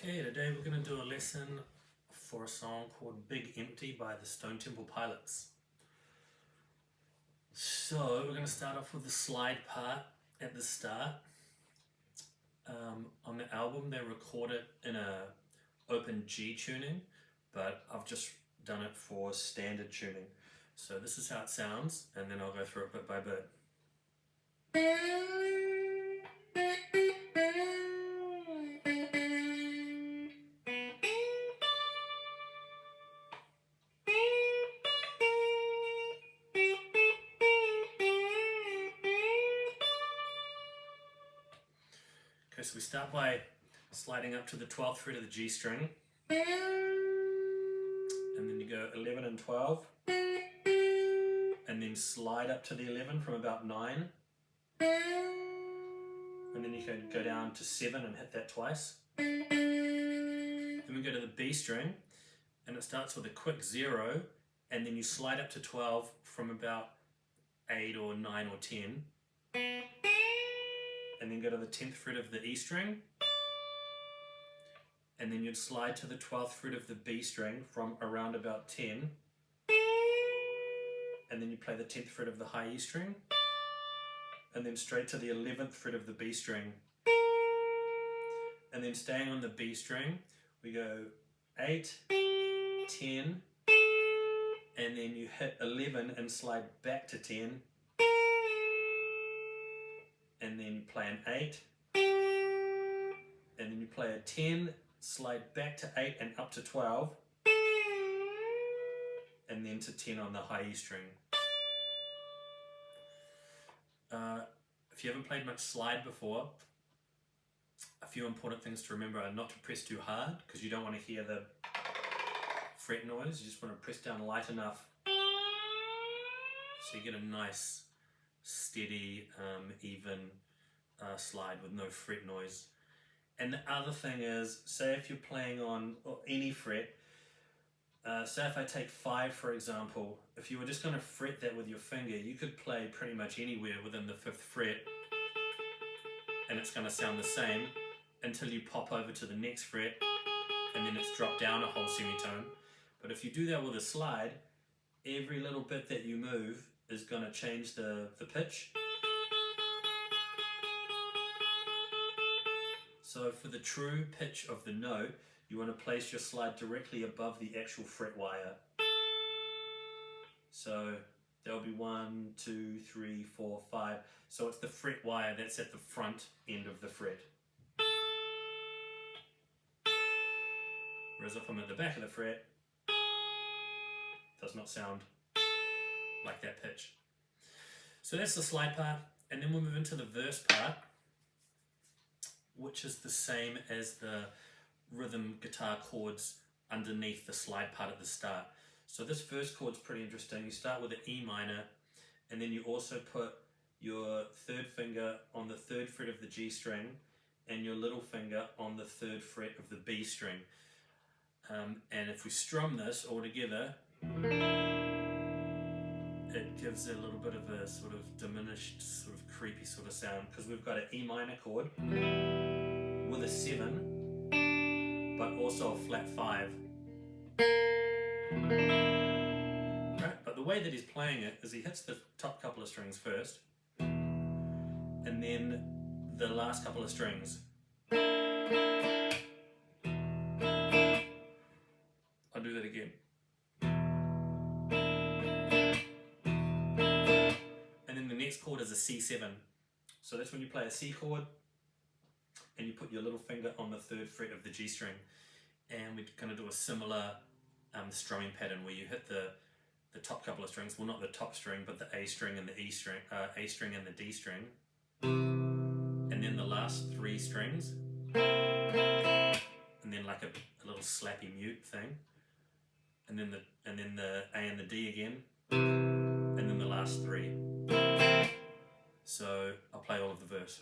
Okay, today we're going to do a lesson for a song called Big Empty by the Stone Temple Pilots. So we're going to start off with the slide part at the start. On the album they record it in a open G tuning, but I've just done it for standard tuning. So this is how it sounds, and then I'll go through it bit by bit. Okay, so we start by sliding up to the 12th fret of the G string, and then you go 11 and 12, and then slide up to the 11 from about 9, and then you can go down to 7 and hit that twice. Then we go to the B string, and it starts with a quick 0, and then you slide up to 12 from about 8 or 9 or 10, and then go to the 10th fret of the E string, and then you'd slide to the 12th fret of the B string from around about 10, and then you play the 10th fret of the high E string, and then straight to the 11th fret of the B string, and then staying on the B string we go 8, 10, and then you hit 11 and slide back to 10, and then you play an 8, and then you play a 10, slide back to 8 and up to 12, and then to 10 on the high E string. If you haven't played much slide before, a few important things to remember are not to press too hard, because you don't want to hear the fret noise. You just want to press down light enough so you get a nice, steady, even slide with no fret noise. And the other thing is, say if you're playing on any fret, say if I take 5 for example, if you were just going to fret that with your finger, you could play pretty much anywhere within the 5th fret and it's going to sound the same until you pop over to the next fret and then it's dropped down a whole semitone. But if you do that with a slide, every little bit that you move is going to change the pitch. So for the true pitch of the note, you want to place your slide directly above the actual fret wire. So there'll be 1, 2, 3, 4, 5. So it's the fret wire that's at the front end of the fret. Whereas if I'm at the back of the fret, it does not sound like that pitch. So that's the slide part, and then we'll move into the verse part, which is the same as the rhythm guitar chords underneath the slide part at the start. So this first chord's pretty interesting. You start with an E minor, and then you also put your 3rd finger on the 3rd fret of the G string and your little finger on the 3rd fret of the B string. And if we strum this all together, it gives it a little bit of a sort of diminished, sort of creepy sort of sound, because we've got an E minor chord with a 7, but also a flat 5. Right, but the way that he's playing it is he hits the top couple of strings first, and then the last couple of strings. I'll do that again. And then the next chord is a C7. So that's when you play a C chord and you put your little finger on the 3rd fret of the G string. And we're going to do a similar strumming pattern where you hit the top couple of strings, well not the top string, but the A string and the E string, A string and the D string, and then the last 3 strings, and then like a little slappy mute thing, and then the A and the D again, and then the last 3. So I'll play all of the verse.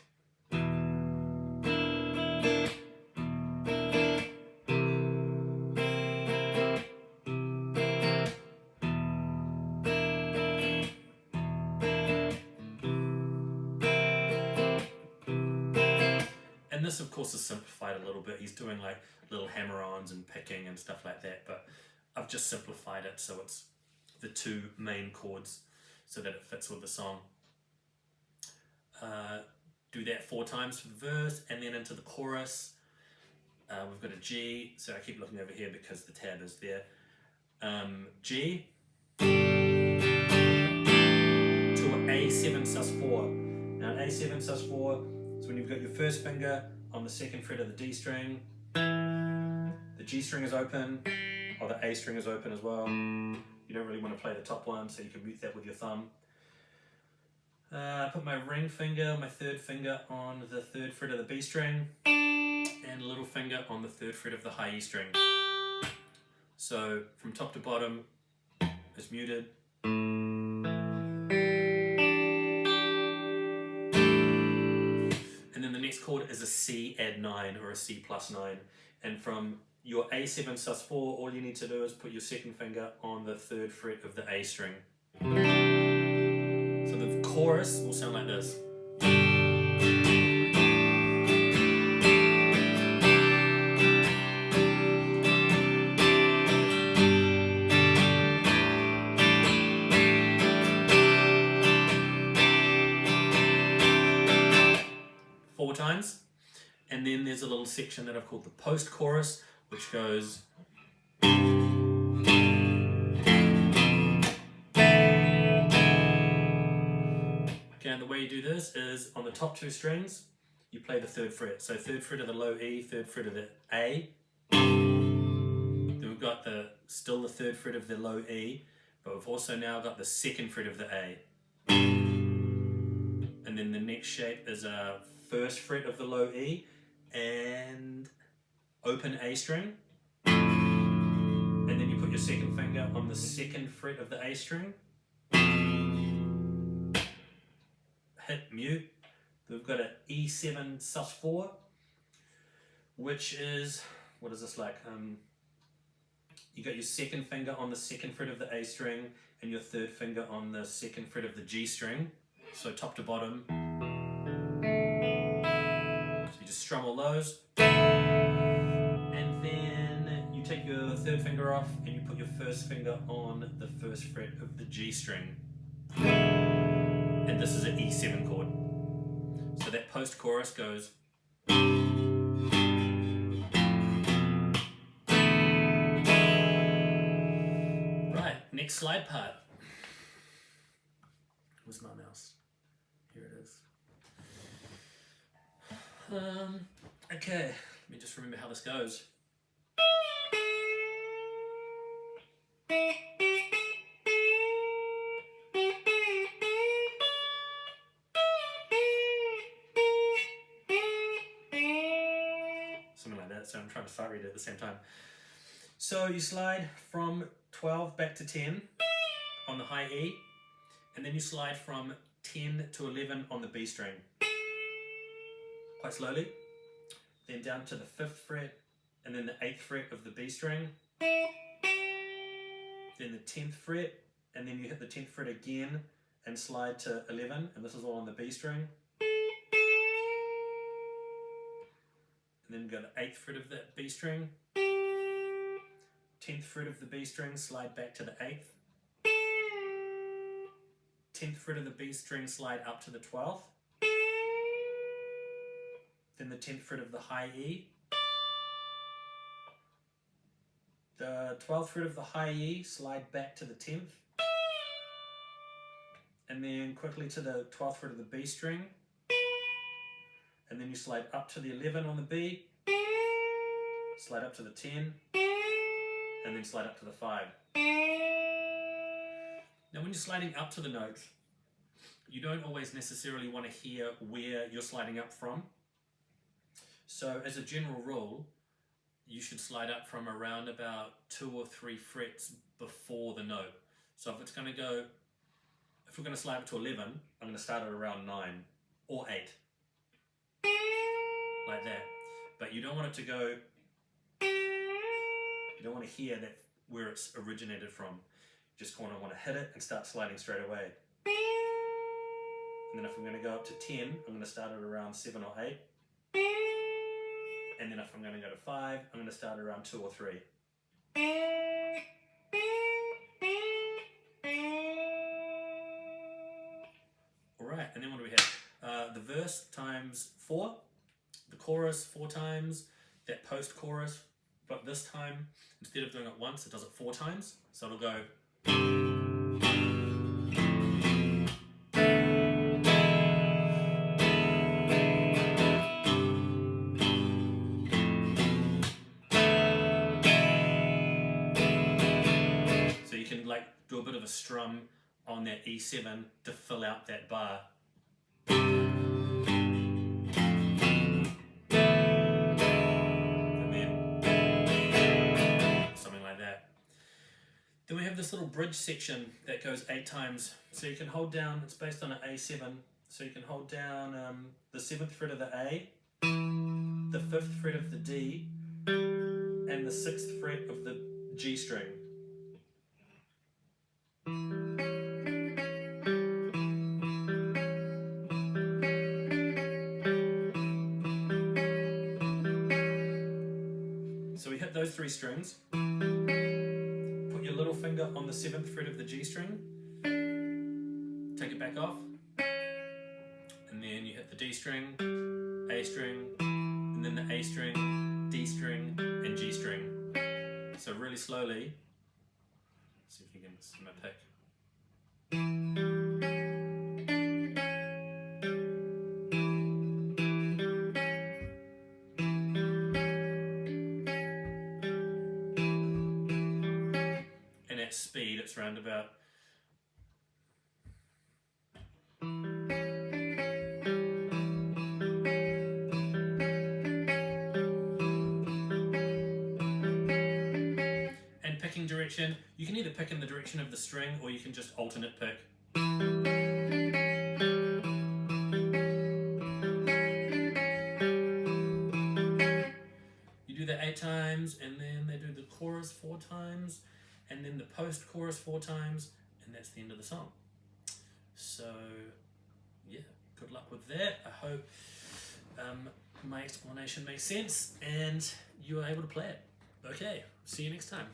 And this of course is simplified a little bit. He's doing like little hammer-ons and picking and stuff like that, but I've just simplified it so it's the two main chords so that it fits with the song. Do that 4 times for the verse, and then into the chorus. We've got a G, so I keep looking over here because the tab is there. G to an A7 sus4. Now an A7 sus4 is when you've got your first finger on the 2nd fret of the D string, the G string is open, or the A string is open as well. You don't really want to play the top one, so you can mute that with your thumb. Put my ring finger, my 3rd finger on the 3rd fret of the B string, and little finger on the 3rd fret of the high E string. So from top to bottom is muted. And then the next chord is a C add 9 or a C plus 9. And from your A7 sus4, all you need to do is put your 2nd finger on the 3rd fret of the A string. So the chorus will sound like this. 4 times. And then there's a little section that I've called the post-chorus, which goes... Okay, and the way you do this is on the top 2 strings, you play the 3rd fret. So 3rd fret of the low E, 3rd fret of the A. Then we've got still the 3rd fret of the low E, but we've also now got the 2nd fret of the A. And then the next shape is a 1st fret of the low E and open A string. And then you put your 2nd finger on the 2nd fret of the A string. Hit mute. We've got an E7 sus4, which is, what is this like? You got your 2nd finger on the 2nd fret of the A string and your 3rd finger on the 2nd fret of the G string. So top to bottom. So you just strum all those. And then you take your 3rd finger off and you put your 1st finger on the 1st fret of the G string. And this is an E7 chord. So that post-chorus goes... Right, next slide part. Where's my mouse? Here it is. Okay, let me just remember how this goes. Something like that, so I'm trying to sight read it at the same time. So you slide from 12 back to 10 on the high E, and then you slide from 10 to 11 on the B string. Quite slowly. Then down to the 5th fret, and then the 8th fret of the B string. Then the 10th fret, and then you hit the 10th fret again and slide to 11, and this is all on the B string. And then go to the 8th fret of that B string. 10th fret of the B string, slide back to the 8th. 10th fret of the B string, slide up to the 12th. Then the 10th fret of the high E. The 12th fret of the high E, slide back to the 10th. And then quickly to the 12th fret of the B string. And then you slide up to the 11 on the B. Slide up to the 10. And then slide up to the 5. Now when you're sliding up to the notes, you don't always necessarily want to hear where you're sliding up from. So as a general rule, you should slide up from around about 2 or 3 frets before the note. So if we're going to slide up to 11, I'm going to start at around 9 or 8. Like that. But you don't want it to go, you don't want to hear that where it's originated from. You just kind of want to hit it and start sliding straight away. And then if I'm going to go up to 10, I'm going to start at around 7 or 8. And then if I'm going to go to 5, I'm going to start around 2 or 3. Alright, and then what do we have? The verse times 4, the chorus 4 times, that post-chorus, but this time, instead of doing it once, it does it 4 times. So it'll go... So you can like do a bit of a strum on that E7 to fill out that bar. Then we have this little bridge section that goes 8 times. So you can hold down, it's based on an A7, so you can hold down the 7th fret of the A, the 5th fret of the D, and the 6th fret of the G string. So we hit those 3 strings. Put your little finger on the 7th fret of the G string, take it back off, and then you hit the D string, A string, and then the A string, D string, and G string. So really slowly, see if you can see my pick. And at speed, it's around about direction. You can either pick in the direction of the string or you can just alternate pick. You do that 8 times and then they do the chorus 4 times and then the post-chorus 4 times and that's the end of the song. So yeah, good luck with that. I hope my explanation makes sense and you are able to play it. Okay, see you next time.